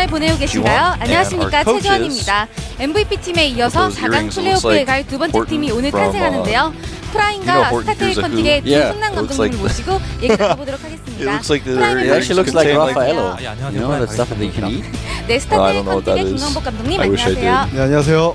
보내고 계신가요? 안녕하십니까, 최주환입니다. MVP 팀에 이어서 4강 플레이오프에 갈 두 번째 팀이 오늘 탄생하는데요. 프라임과 스타테일 컨틱의 두 손난 감독님을 모시고 얘기 나눠보도록 하겠습니다. It actually looks like Raffaello. You know that stuff that you can eat? 네, 스타테일 컨틱의 김광복 감독님 안녕하세요. 네, 안녕하세요.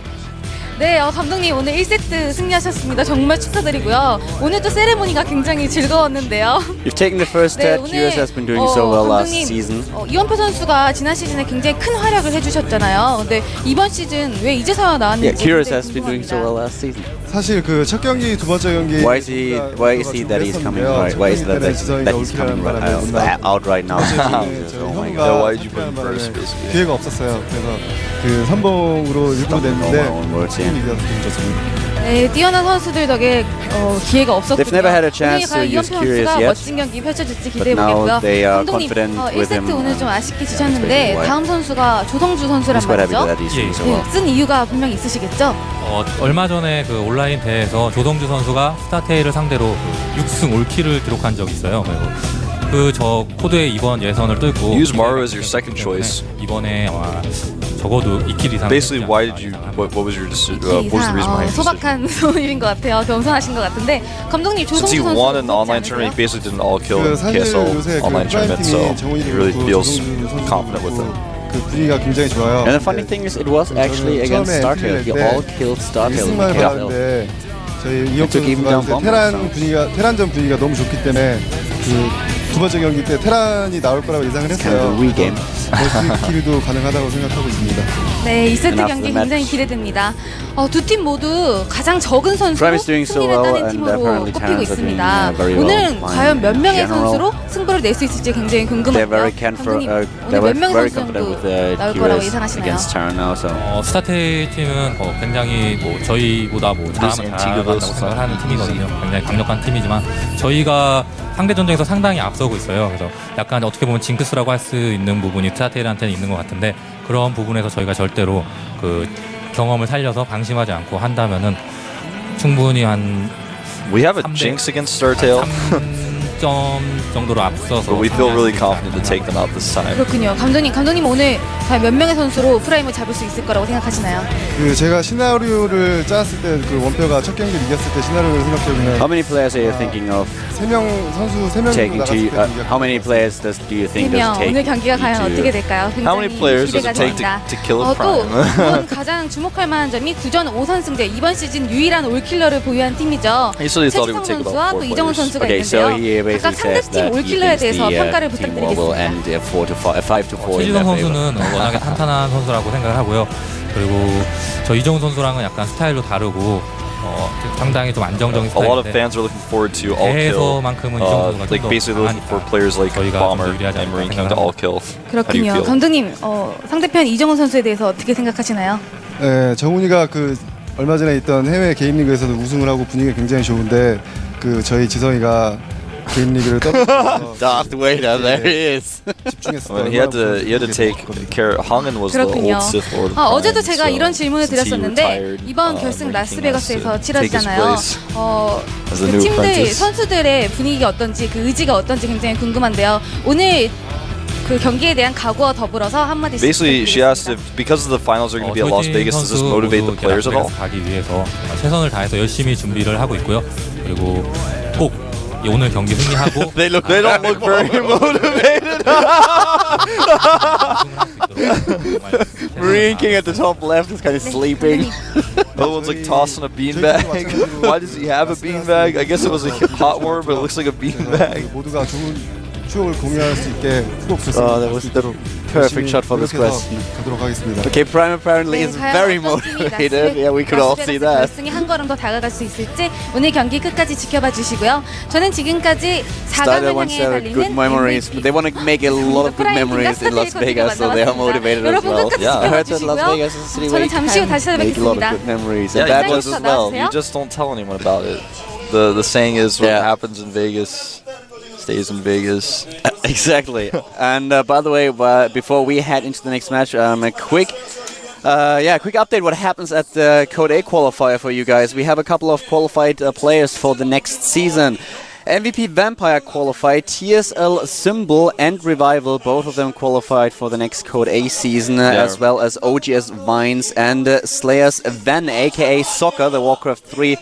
네, 감독님 오늘 1세트 승리하셨습니다. 정말 축하드리고요. 오늘도 세레모니가 굉장히 즐거웠는데요. You've taken the first step. Curious has been doing so well last season. 이원표 선수가 지난 시즌에 굉장히 큰 활약을 해주셨잖아요. 근데 이번 시즌 왜 이제서야 나왔는지 Curious has been doing so well last season. 사실 그 첫 경기, 두 번째 경기 Why is he that he's coming right? Why is that he's coming out right now? Oh my God. Why did you put him first? 기회가 없었어요. 그래서 그 선봉으로 일부 냈는데 네, 뛰어난 선수들 덕에 기회가 없었군요. They've never had a chance to use Curious yet. 멋진 경기 펼쳐질지 기대해보겠고요. 감독님, 1세트 오늘 좀 아쉽게 지셨는데 다음 선수가 조성주 선수란 말이죠. 쓴 이유가 분명히 있으시겠죠? 얼마 전에 그 온라인 대회에서 조성주 선수가 스타테일을 상대로 6승 올킬을 기록한 적이 있어요. 저 코드의 이번 예선을 뚫고 Use Maru as your second choice. 이번에 아마 적어도 2킬 이상. Basically, why did you? What was your decision? What was the reason behind your decision? 소박한 소유인 것 같아요. 겸손하신 것 같은데 감독님 조성주 Since he 선수 won an online tournament, he basically did an all-kill KSL online tournament, so he really feels confident with it. 그 분위기가 굉장히 좋아요. And the funny thing is, it was actually against StarTale. He all killed StarTale in the KSL. 저희 이혁준 선수가 테란전 분위기가 너무 좋기 때문에 그 두 번째 경기 때 테란이 나올 거라고 예상을 했어요. 멀티킬도 가능하다고 생각하고 있습니다. 네, 2세트 경기 굉장히 기대됩니다. 두 팀 모두 가장 적은 선수로 승리를 따낸 팀으로 꼽히고 있습니다. 오늘은 과연 몇 명의 선수로 승부를 낼 수 있을지 굉장히 궁금한데요. 감독님, 오늘 몇 명의 선수 정도 나올 거라고 예상하시나요? 스타테일 팀은 굉장히 저희보다 잘하면 잘한다고 생각하는 팀이거든요. 굉장히 강력한 팀이지만 저희가 상대 전쟁에서 상당히 앞서고 있어요. 그래서 약간 어떻게 보면 징크스라고 할 수 있는 부분이 스타테일한테는 있는 것 같은데 그런 부분에서 저희가 절대로 그 경험을 살려서 방심하지 않고 한다면은 충분히 한 We have a jinx against StarTale. 3점 정도로 앞서서 But we feel really confident to take them out this time. 그렇군요. 감독님 오늘 과연 몇 명의 선수로 프라임을 잡을 수 있을 거라고 생각하시나요? 그 제가 시나리오를 짰을 때 그 원표가 첫 경기를 이겼을 때 시나리오를 생각해보면 How many players are you thinking of? 선수 3명 taking to how many players do you think does take? 오늘 경기가 과연 어떻게 될까요? How many players does it take to kill a prime? 또 이번 가장 주목할 만한 점이 9전 5선승제 이번 시즌 유일한 올킬러를 보유한 팀이죠. 최지성 선수와 또 이정훈 선수가 있는데요. 각각 상대팀 올킬러에 대해서 평가를 부탁드리겠습니다. 최지성 선수는 워낙에 탄탄한 선수라고 생각을 하고요. 그리고 저 이정훈 선수랑은 약간 스타일도 다르고 상당히 좀 안정적인 스타일인데 A lot of fans are looking forward to all kill. Like basically looking for players like Bomber and Marine King to all kill. 그렇군요. 감독님, 상대편 이정훈 선수에 대해서 어떻게 생각하시나요? 네, 정훈이가 그 얼마 전에 있던 해외 개인 리그에서도 우승을 하고 분위기가 굉장히 좋은데 그 저희 지성이가 개인 리그를 떨어져서 Darth Vader, there he is. 집중했어요. He had to take care. Hangen was the old Sith Lord. 어제도 제가 이런 질문을 드렸었는데 이번 결승 라스베가스에서 치러지잖아요. 그 팀들 선수들의 분위기가 어떤지 그 의지가 어떤지 굉장히 궁금한데요. 오늘 그 경기에 대한 각오와 더불어서 한마디씩 Basically, she asked if because of the finals are going to be at Las Vegas, does this motivate the players at all? 가기 위해서 최선을 다해서 열심히 준비를 하고 있고요. 그리고 꼭 오늘 경기 승리하고 They don't look very motivated. Marine King at the top left is kind of sleeping. The other one's like tossing a beanbag. Why does he have a beanbag? I guess it was a hot one, but it looks like a beanbag. 모두가 좋은 추억을 공유할 수 있게 꼭 좋습니다. That was the perfect shot for this question. 가도록 하겠습니다. Okay, Prime apparently is very motivated. Yeah, we could all see that. 결승에 한 걸음 더 다가갈 수 있을지 오늘 경기 끝까지 지켜봐 주시고요. 저는 지금까지 4강을 향해 달리는 memories. They want to make a lot of good memories in Las Vegas, so they are motivated as 여러분 well. 끝까지 I heard 지켜봐 that Las 주시고요. Vegas is a city 저는 where you 잠시 후 다시 can make a lot of 찾아뵙겠습니다. good memories and Yeah, bad ones as well. you just don't tell anyone about it. The saying is what happens in Vegas stays in Vegas. Exactly. And by the way, before we head into the next match, a quick update what happens at the Code A qualifier for you guys. We have a couple of qualified players for the next season. MVP Vampire qualified, TSL Symbol and Revival, both of them qualified for the next Code A season, as well as OGS Vines and Slayers Van, aka Soccer. The Warcraft 3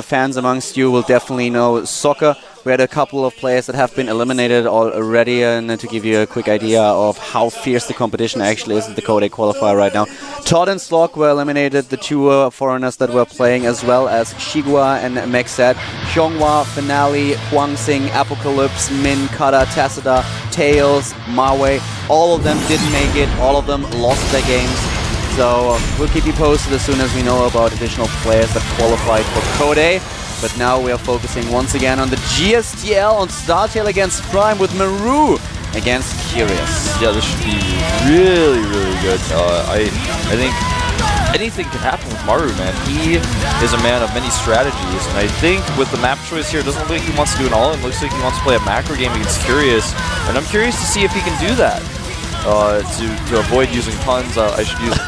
fans amongst you will definitely know Soccer. We had a couple of players that have been eliminated already, and to give you a quick idea of how fierce the competition actually is at the Code A qualifier right now. Todd and Slog were eliminated, the two foreigners that were playing, as well as Shigua and Mexet. Hyunghwa, Finale, Huangsing, Apocalypse, Min, Kata, Tacita, Tails, Maui, all of them didn't make it, all of them lost their games. So we'll keep you posted as soon as we know about additional players that qualified for Code A. But now we are focusing once again on the GSTL on StarTale against Prime with Maru against Curious. Yeah, this should be really, really good. I think anything can happen with Maru, man. He is a man of many strategies, and I think with the map choice here, it doesn't look like he wants to do an all-in. It looks like he wants to play a macro game against Curious, and I'm curious to see if he can do that. To avoid using puns, I should use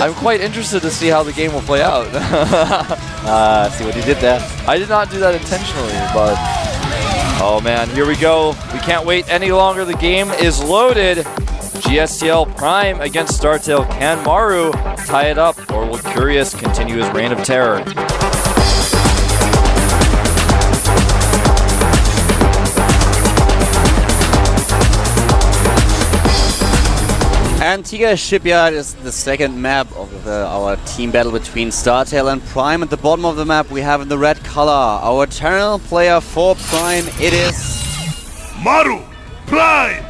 I'm quite interested to see how the game will play out. See what he did there. I did not do that intentionally, but... Oh man, here we go. We can't wait any longer. The game is loaded. GSTL Prime against StarTale. Can Maru tie it up, or will Curious continue his reign of terror? Antigua Shipyard is the second map of our team battle between StarTale and Prime. At the bottom of the map we have in the red color our Eternal player for Prime. It is... Maru Prime!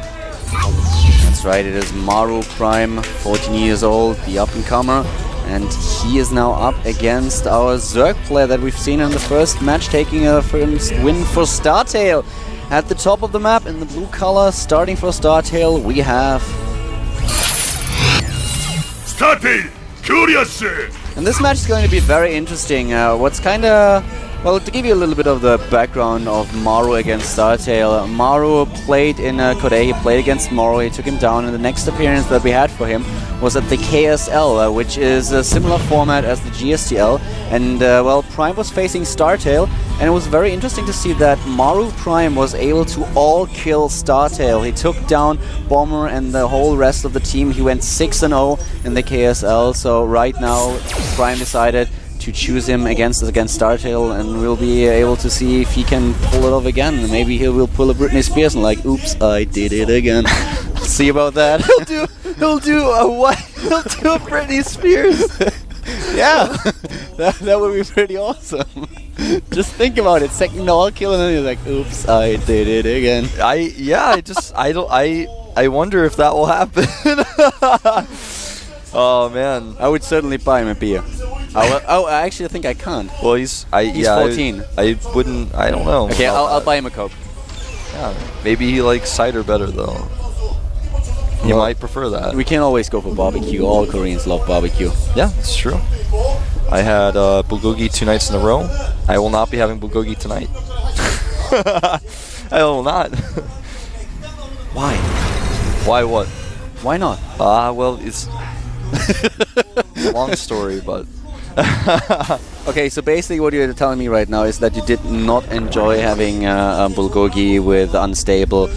That's right, it is Maru Prime, 14 years old, the up-and-comer. And he is now up against our Zerg player that we've seen in the first match, taking a first win for StarTale. At the top of the map in the blue color, starting for StarTale, we have... StarTaleQ! And this match is going to be very interesting. What's kind of... Well, to give you a little bit of the background of Maru against StarTale, Maru played in Code A, he played against Maru, he took him down, and the next appearance that we had for him was at the KSL, which is a similar format as the GSTL. And, well, Prime was facing StarTale, and it was very interesting to see that Maru Prime was able to all-kill StarTale. He took down Bomber and the whole rest of the team. He went 6-0 in the KSL, so right now Prime decided to choose him against StarTale, and we'll be able to see if he can pull it off again. Maybe he will pull a Britney Spears and like, oops, I did it again. See about that. He'll do a what? He'll do a Britney Spears. Yeah, that would be pretty awesome. Just think about it. Second all kill, and then you're like, oops, I did it again. I wonder if that will happen. Oh man, I would certainly buy him a beer. I actually think I can't. Well, he's 14. I wouldn't. I don't know. Okay, I'll buy him a Coke. Yeah, maybe he likes cider better though. You might prefer that. We can always go for barbecue. All Koreans love barbecue. Yeah, it's true. I had bulgogi 2 nights in a row. I will not be having bulgogi tonight. I will not. Why? Why what? Why not? Well, it's a long story, but... Okay, so basically what you're telling me right now is that you did not enjoy having bulgogi with unstable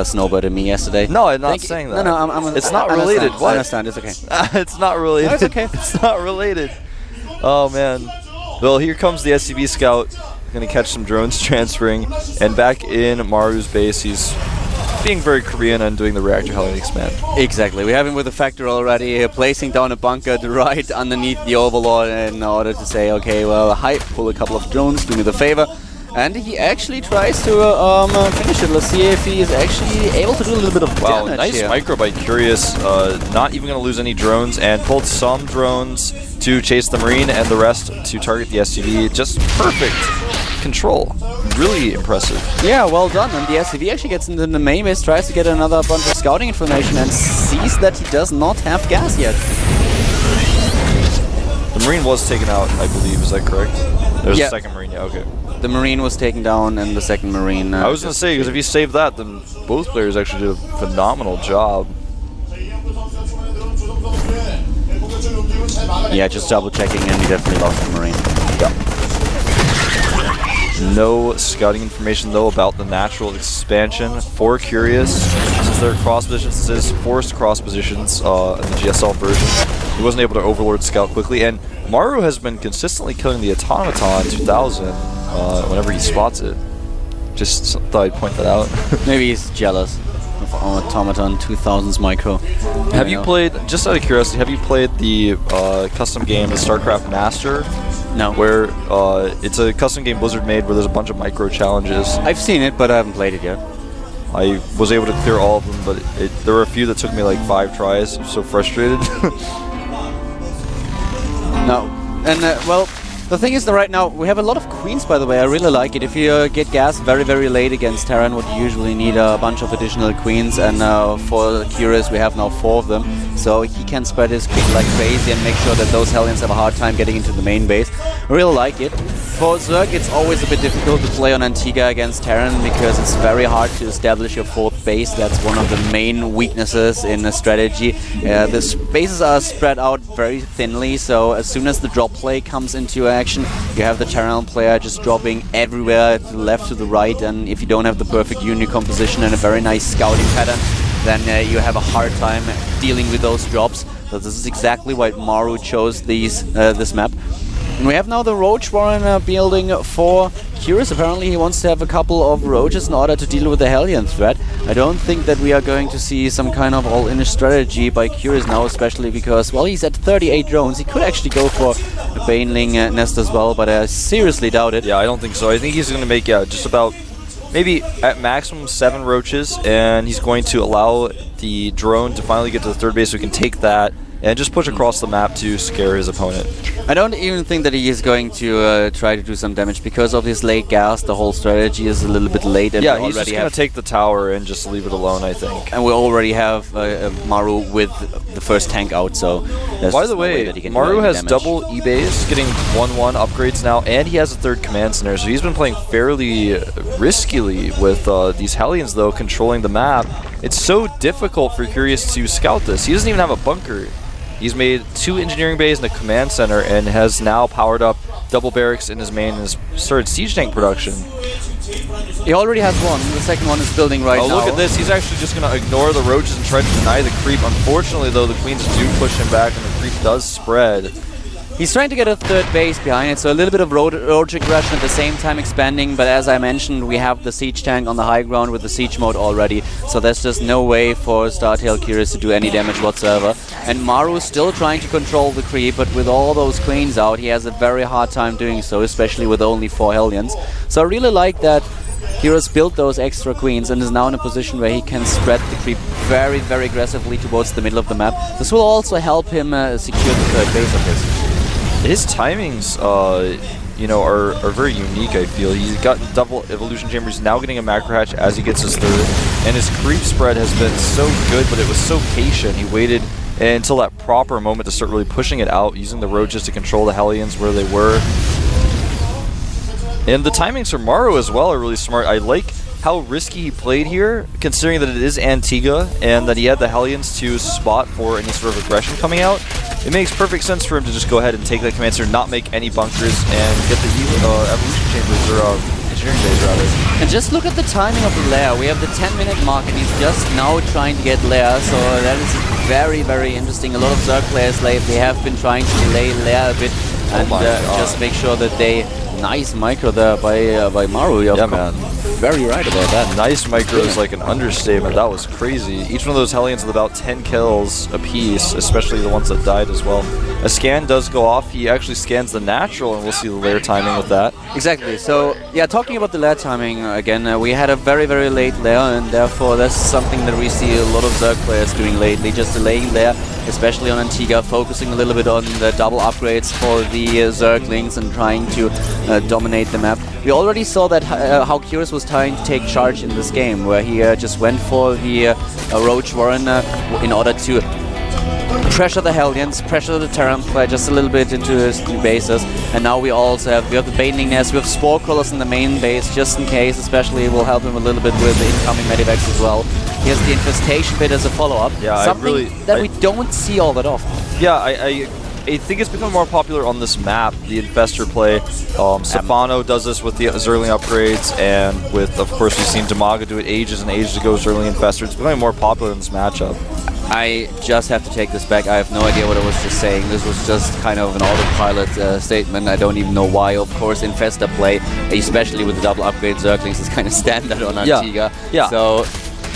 Snowbird and me yesterday. No, I'm not saying that. No, it's not related. I understand, it's okay. It's not related. No, it's okay. It's not related. Oh, man. Well, here comes the SCV Scout. Going to catch some drones transferring. And back in Maru's base, he's being very Korean and doing the reactor Hellenic expand. Exactly. We have him with the factor already, placing down a bunker right underneath the Overlord in order to say, okay, well, hi, pull a couple of drones, do me the favor. And he actually tries to finish it. Let's see if he is actually able to do a little bit of damage. Wow, nice here. micro by Curious. Not even going to lose any drones, and pulled some drones to chase the Marine and the rest to target the SCV. Just perfect control. Really impressive. Yeah, well done. And the SCV actually gets into the main base, tries to get another bunch of scouting information, and sees that he does not have gas yet. The Marine was taken out, I believe. Is that correct? There's a second Marine, yeah, okay. The Marine was taken down, and the second Marine... I was going to say, because if he saved that, then both players actually did a phenomenal job. Yeah, just double checking, and he definitely lost the Marine. Yeah. No scouting information though about the natural expansion for Curious. Since they're cross positions, this is forced cross positions in the GSL version. He wasn't able to Overlord scout quickly, and Maru has been consistently killing the Automaton 2000 whenever he spots it. Just thought I'd point that out. Maybe he's jealous of Automaton 2000's micro. Have you played, just out of curiosity, have you played the custom game, the StarCraft Master? No. Where it's a custom game Blizzard made where there's a bunch of micro challenges. I've seen it, but I haven't played it yet. I was able to clear all of them, but there were a few that took me like 5 tries. I'm so frustrated. No. And, well, the thing is that right now we have a lot of queens, by the way. I really like it. If you get gas very, very late against Terran, what you usually need a bunch of additional queens, and for Curious we have now 4 of them, so he can spread his queen like crazy and make sure that those Hellions have a hard time getting into the main base. I really like it. For Zerg, it's always a bit difficult to play on Antigua against Terran because it's very hard to establish your 4th base. That's one of the main weaknesses in the strategy. The bases are spread out very thinly, so as soon as the drop play comes into action, you have the Terran player just dropping everywhere, to the left, to the right, and if you don't have the perfect unit composition and a very nice scouting pattern, then you have a hard time dealing with those drops. So this is exactly why Maru chose this map. And we have now the Roach Warren building for Curious. Apparently he wants to have a couple of Roaches in order to deal with the Hellion threat. I don't think that we are going to see some kind of all-in strategy by Curious now, especially because, well, he's at 38 drones. He could actually go for a Baneling nest as well, but I seriously doubt it. Yeah, I don't think so. I think he's going to make, just about, maybe at maximum 7 Roaches, and he's going to allow the drone to finally get to the 3rd base so he can take that and just push across the map to scare his opponent. I don't even think that he is going to try to do some damage because of his late gas. The whole strategy is a little bit late. And yeah, he's just going to take the tower and just leave it alone, I think. And we already have Maru with the first tank out, so... By the way, Maru has double E-base, getting 1-1 upgrades now, and he has a 3rd command center, so he's been playing fairly riskily with these Hellions, though, controlling the map. It's so difficult for Curious to scout this. He doesn't even have a bunker. He's made 2 engineering bays and a command center and has now powered up double barracks in his main and has started siege tank production. He already has one. The second one is building right now. Oh, look at this. He's actually just going to ignore the Roaches and try to deny the creep. Unfortunately, though, the Queens do push him back and the creep does spread. He's trying to get a 3rd base behind it, so a little bit of roach aggression at the same time expanding, but as I mentioned, we have the siege tank on the high ground with the siege mode already, so there's just no way for StarTale Curious to do any damage whatsoever. And Maru is still trying to control the creep, but with all those queens out, he has a very hard time doing so, especially with only 4 Hellions. So I really like that Curious built those extra queens and is now in a position where he can spread the creep very, very aggressively towards the middle of the map. This will also help him secure the 3rd base of his. His timings, you know, are very unique, I feel. He's got double evolution chambers, now getting a macro hatch as he gets his 3rd, and his creep spread has been so good, but it was so patient. He waited until that proper moment to start really pushing it out, using the Roaches to control the Hellions where they were. And the timings for Maru as well are really smart. I like how risky he played here, considering that it is Antigua and that he had the Hellions to spot for any sort of aggression coming out. It makes perfect sense for him to just go ahead and take that command center, not make any bunkers, and get the evolution chambers, or engineering bays rather. And just look at the timing of the lair. We have the 10-minute mark and he's just now trying to get lair, so that is very, very interesting. A lot of Zerg players lately have been trying to delay lair a bit and just make sure that they... Nice micro there by Maru. Yeah, man. Very right about that. Nice micro is like an understatement. That was crazy. Each one of those Hellions with about 10 kills apiece, especially the ones that died as well. A scan does go off. He actually scans the natural, and we'll see the lair timing with that. Exactly. So, yeah, talking about the lair timing again, we had a very, very late lair, and therefore that's something that we see a lot of Zerg players doing lately, just delaying lair, especially on Antigua, focusing a little bit on the double upgrades for the Zerglings and trying to dominate the map. We already saw that how Curious was trying to take charge in this game, where he just went for the Roach Warren in order to pressure the Hellions, pressure the Terran player just a little bit into his bases. And now we also have the Baneling Nest, we have Spore Crawlers in the main base, just in case, especially it will help him a little bit with the incoming Medivacs as well. He has the Infestation bit as a follow-up, yeah, something that we don't see all that often. Yeah, I I think it's become more popular on this map, the Infestor play. Stefano does this with the Zerling upgrades, and with, of course, we've seen Demaga do it ages and ages ago, Zerling Infestor. It's becoming more popular in this matchup. I just have to take this back. I have no idea what I was just saying. This was just kind of an autopilot statement. I don't even know why. Of course, Infestor play, especially with the double upgrade Zerglings, is kind of standard on Antigua. Yeah. So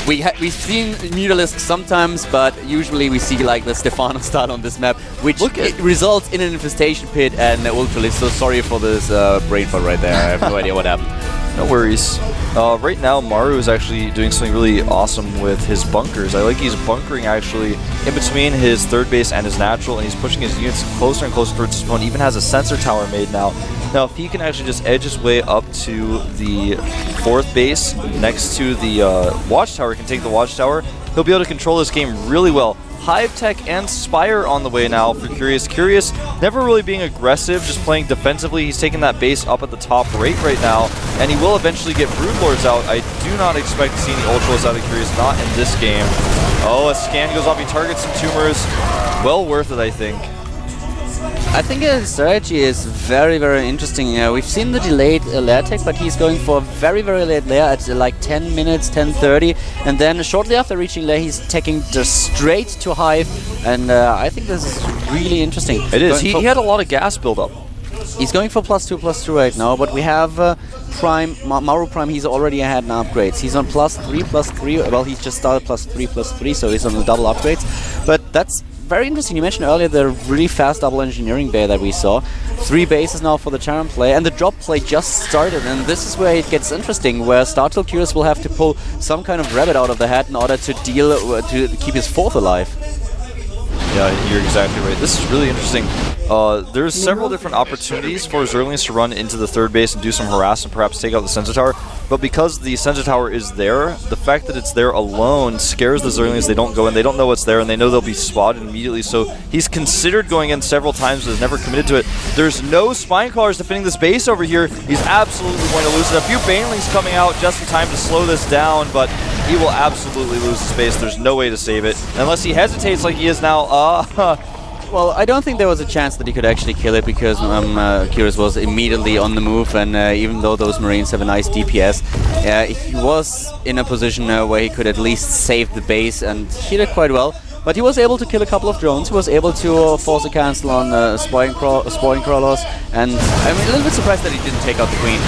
we've seen Mutalisk sometimes, but usually we see like the Stefano start on this map, which results in an infestation pit and Ultralisk. So sorry for this brain fart right there. I have no idea what happened. No worries. Right now, Maru is actually doing something really awesome with his bunkers. I like he's bunkering actually in between his third base and his natural, and he's pushing his units closer and closer towards his opponent. Even has a sensor tower made now. Now, if he can actually just edge his way up to the fourth base next to the watchtower, can take the watchtower, he'll be able to control this game really well. Hive Tech and Spire on the way now for Curious. Curious never really being aggressive, just playing defensively. He's taking that base up at the top right now, and he will eventually get Broodlords out. I do not expect to see any Ultras out of Curious, not in this game. Oh, a scan goes off, he targets some tumors. Well worth it, I think. I think his strategy is very, very interesting. We've seen the delayed lair tech, but he's going for a very, very late lair at like 10 minutes, 10:30, and then shortly after reaching lair, he's taking just straight to Hive, and I think this is really interesting. It is. He had a lot of gas buildup. He's going for +2/+2 right now, but we have Prime, Maru Prime, he's already ahead in upgrades. He's on +3/+3, well, he's just started +3/+3, so he's on the double upgrades, but that's very interesting. You mentioned earlier the really fast double engineering bay that we saw. 3 bases now for the Charon play, and the drop play just started, and this is where it gets interesting, where StarTaleQ will have to pull some kind of rabbit out of the hat in order to to keep his fourth alive. Yeah, you're exactly right. This is really interesting. There's several different opportunities for Zerlings to run into the third base and do some harassment, perhaps take out the sensor tower. But because the sensor tower is there, the fact that it's there alone scares the Zerlings. They don't go in, they don't know what's there, and they know they'll be spotted immediately. So he's considered going in several times, but has never committed to it. There's no Spine Crawlers defending this base over here. He's absolutely going to lose it. A few Banelings coming out just in time to slow this down, but he will absolutely lose the base. There's no way to save it. Unless he hesitates like he is now. Well, I don't think there was a chance that he could actually kill it, because Curious was immediately on the move, and even though those Marines have a nice DPS, he was in a position where he could at least save the base, and he did quite well. But he was able to kill a couple of drones. He was able to force a cancel on Spoiling Crawlers, and I'm a little bit surprised that he didn't take out the Queen.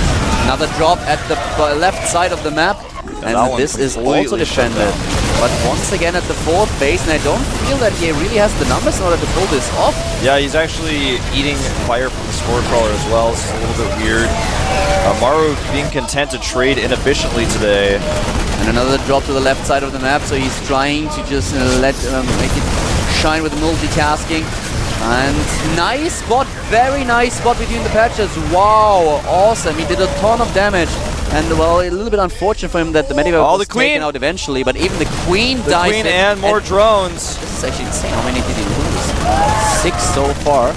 Another drop at the left side of the map, and this is also defended. But once again at the fourth base, and I don't feel that he really has the numbers in order to pull this off. Yeah, he's actually eating fire from the Spore Crawler as well. It's a little bit weird. Maru being content to trade inefficiently today. And another drop to the left side of the map, so he's trying to just make it shine with multitasking. And nice spot, very nice spot between the patches. Wow, awesome. He did a ton of damage. And, well, a little bit unfortunate for him that the Medivac was taken out eventually, but even the Queen dies. The Queen and more drones. This is actually insane. How many did he lose? 6 so far.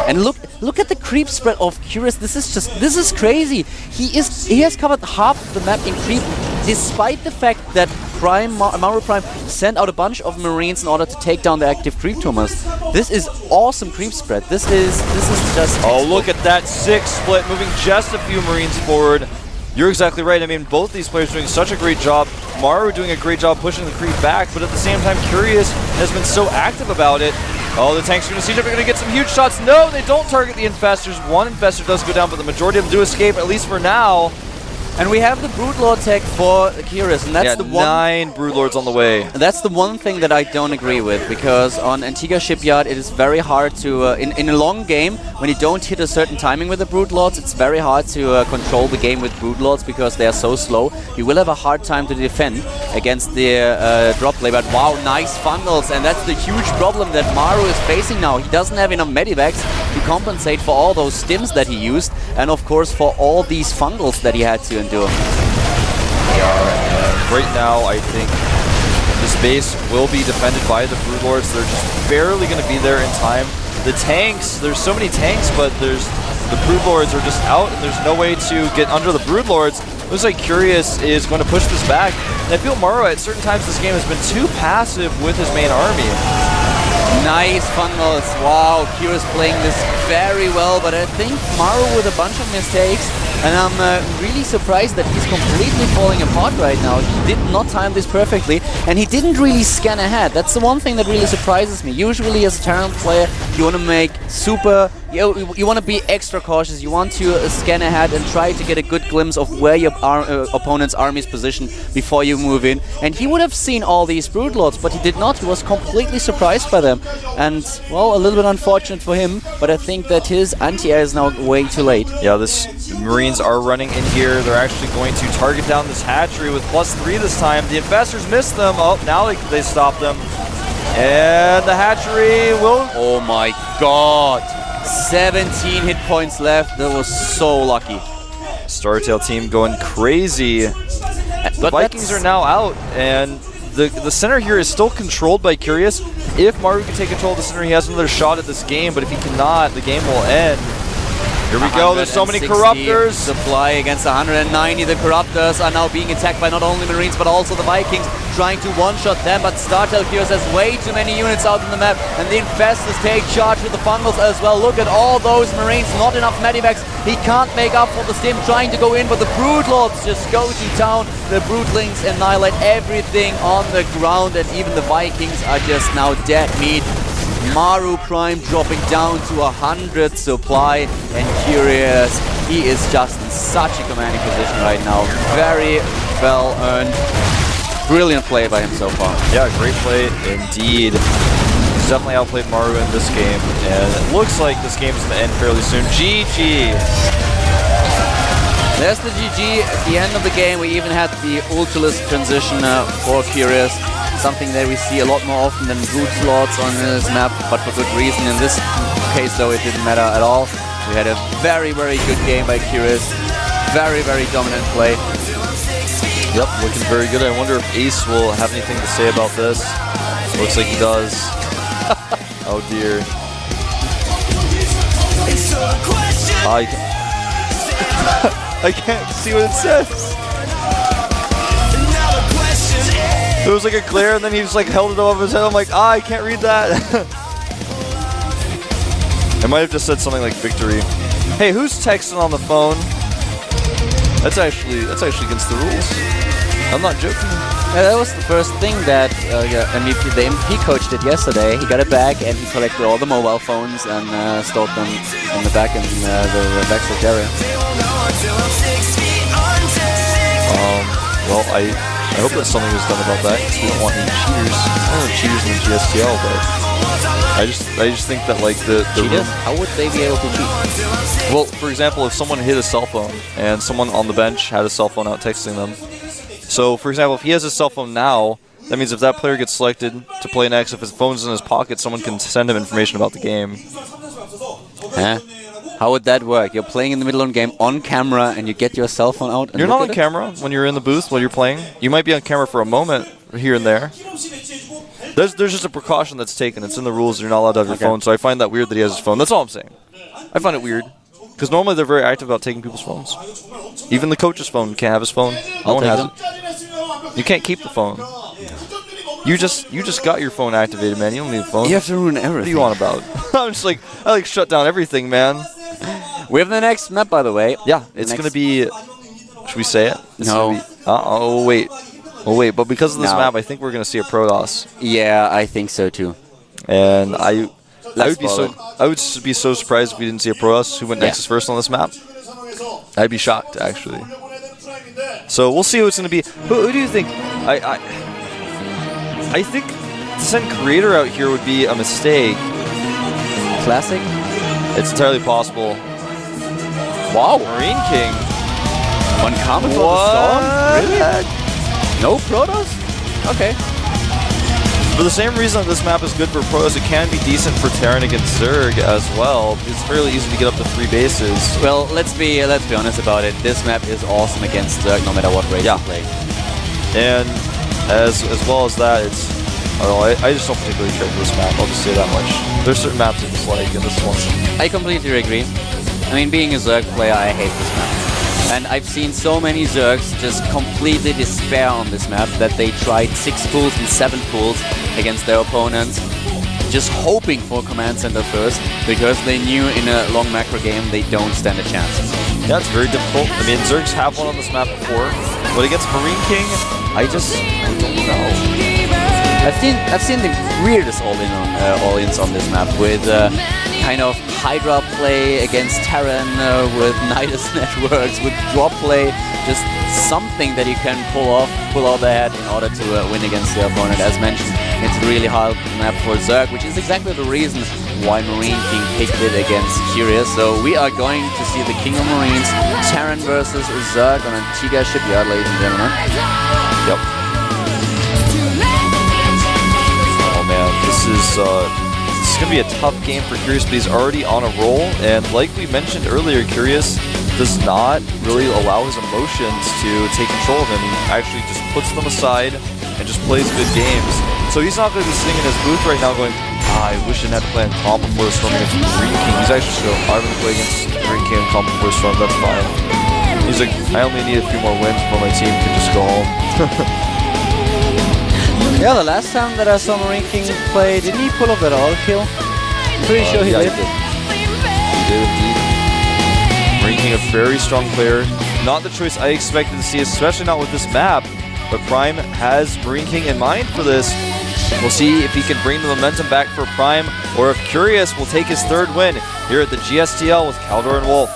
And look at the creep spread of Curious. This is crazy. He has covered half of the map in creep, despite the fact that Maru Prime sent out a bunch of Marines in order to take down the active creep tumors. This is awesome creep spread. This is just... Oh, look at that 6 split, moving just a few Marines forward. You're exactly right. I mean, both these players doing such a great job. Maru doing a great job pushing the creep back, but at the same time, Curious has been so active about it. Oh, the tanks are going to siege up. They're going to get some huge shots. No, they don't target the Infestors. One Infestor does go down, but the majority of them do escape, at least for now. And we have the Broodlord tech for Curious, and that's the one... 9 Broodlords on the way. That's the one thing that I don't agree with, because on Antigua Shipyard it is very hard to... in a long game, when you don't hit a certain timing with the Broodlords, it's very hard to control the game with Broodlords, because they are so slow. You will have a hard time to defend against the drop play, but wow, nice funnels, and that's the huge problem that Maru is facing now. He doesn't have enough medivacs to compensate for all those stims that he used, and of course for all these fungals that he had to endure. Right now, I think this base will be defended by the Broodlords. They're just barely going to be there in time. The tanks, there's so many tanks, but the Broodlords are just out, and there's no way to get under the Broodlords. Looks like Curious is going to push this back. And I feel Maru at certain times this game has been too passive with his main army. Nice funnels. Wow, Kira's playing this very well, but I think Maru with a bunch of mistakes, and I'm really surprised that he's completely falling apart right now. He did not time this perfectly, and he didn't really scan ahead. That's the one thing that really surprises me. Usually as a Terran player, you want to make super... You want to be extra cautious, you want to scan ahead and try to get a good glimpse of where your opponent's army is positioned before you move in. And he would have seen all these Brood Lords, but he did not. He was completely surprised by them. And, well, a little bit unfortunate for him, but I think that his anti-air is now way too late. Yeah, this Marines are running in here. They're actually going to target down this hatchery with +3 this time. The Infestors missed them. Oh, now they stop them. And the hatchery will... Oh my god! 17 hit points left. That was so lucky. StarTale team going crazy. The Vikings are now out, and the center here is still controlled by Curious. If Maru can take control of the center, he has another shot at this game, but if he cannot, the game will end. Here we go, there's so many Corruptors. Supply against 190. The Corruptors are now being attacked by not only Marines, but also the Vikings, trying to one-shot them, but StarTaleQ has way too many units out on the map, and the Infestors take charge with the Fungals as well. Look at all those Marines, not enough medivacs. He can't make up for the stim trying to go in, but the Brood Lords just go to town. The Broodlings annihilate everything on the ground, and even the Vikings are just now dead meat. Maru Prime dropping down to 100 supply, and Curious, he is just in such a commanding position right now. Very well earned. Brilliant play by him so far. Yeah, great play indeed. He's definitely outplayed Maru in this game, and it looks like this game is going to end fairly soon. GG! There's the GG at the end of the game. We even had the Ultilis transition for Curious. Something that we see a lot more often than Brood Lords on this map, but for good reason. In this case, though, it didn't matter at all. We had a very, very good game by Curious. Very, very dominant play. Yep, looking very good. I wonder if Ace will have anything to say about this. Looks like he does. Oh dear. I can't see what it says. There was like a glare, and then he just like held it above his head. I'm like, I can't read that. I might have just said something like victory. Hey, who's texting on the phone? That's actually against the rules. I'm not joking. Yeah, that was the first thing that the MP coach did yesterday. He got it back and he collected all the mobile phones and stored them in the back in the backstage area. Well, I hope that something was done about that, because we don't want any cheaters. I don't know cheaters in the GSTL, but I just think that like the cheaters? How would they be able to cheat? Well, for example, if someone hit a cell phone and someone on the bench had a cell phone out texting them. So, for example, if he has a cell phone now, that means if that player gets selected to play next, if his phone's in his pocket, someone can send him information about the game. Huh? How would that work? You're playing in the middle of the game on camera and you get your cell phone out and you're not on camera when you're in the booth while you're playing. You might be on camera for a moment here and there. There's just a precaution that's taken. It's in the rules. You're not allowed to have your phone, so I find that weird that he has his phone. That's all I'm saying. I find it weird. Because normally they're very active about taking people's phones. Even the coach's phone can't have his phone. No one has it. You can't keep the phone. You just got your phone activated, man. You don't need a phone. You have to ruin everything. What do you want about? I'm just like, I shut down everything, man. We have the next map, by the way. Yeah, it's going to be... Should we say it? No. Oh, wait. Oh, wait. But because of this map, I think we're going to see a Protoss. Yeah, I think so, too. And I would be so surprised if we didn't see a Protoss who went Nexus first on this map. I'd be shocked, actually. So we'll see who it's going to be. Who do you think? I think to send Creator out here would be a mistake. Classic? It's entirely possible. Wow. Marine King. Uncommon for the Storm? Really? No Protoss? Okay. For the same reason that this map is good for Protoss, it can be decent for Terran against Zerg as well. It's fairly easy to get up to 3 bases. Well, let's be honest about it. This map is awesome against Zerg no matter what race you play. And as well as that, it's... I just don't particularly care for this map, I'll just say that much. There's certain maps I dislike, and this one. I completely agree. I mean, being a Zerg player, I hate this map. And I've seen so many Zergs just completely despair on this map that they tried 6 pools and 7 pools against their opponents. just hoping for command center first, because they knew in a long macro game they don't stand a chance. Yeah, it's very difficult. I mean, Zerg's have one on this map before, but against Marine King, I don't know. I've seen the weirdest all-ins on this map with kind of Hydra play against Terran, with Nidus networks, with drop play, just something that you can pull out the head in order to win against the opponent. As mentioned, it's a really hard map for Zerg, which is exactly the reason why Marine King picked it against Curious. So we are going to see the King of Marines, Terran versus Zerg on Antigua Shipyard, ladies and gentlemen. Yep. Oh man, this is going to be a tough game for Curious, but he's already on a roll. And like we mentioned earlier, Curious does not really allow his emotions to take control of him. He actually just puts them aside and just plays good games. So he's not going to be sitting in his booth right now going, I wish I had to play on comp before the storm against Marine King. He's actually going, I'm going to play against Marine King and comp before the storm, that's fine. He's like, I only need a few more wins before my team can just go home. Yeah, the last time that I saw Marine King play, didn't he pull off that auto kill? Pretty sure he did. He did indeed. Marine King, a very strong player. Not the choice I expected to see, especially not with this map. But Prime has Marine King in mind for this. We'll see if he can bring the momentum back for Prime, or if Curious will take his third win here at the GSTL with Caldor and Wolf.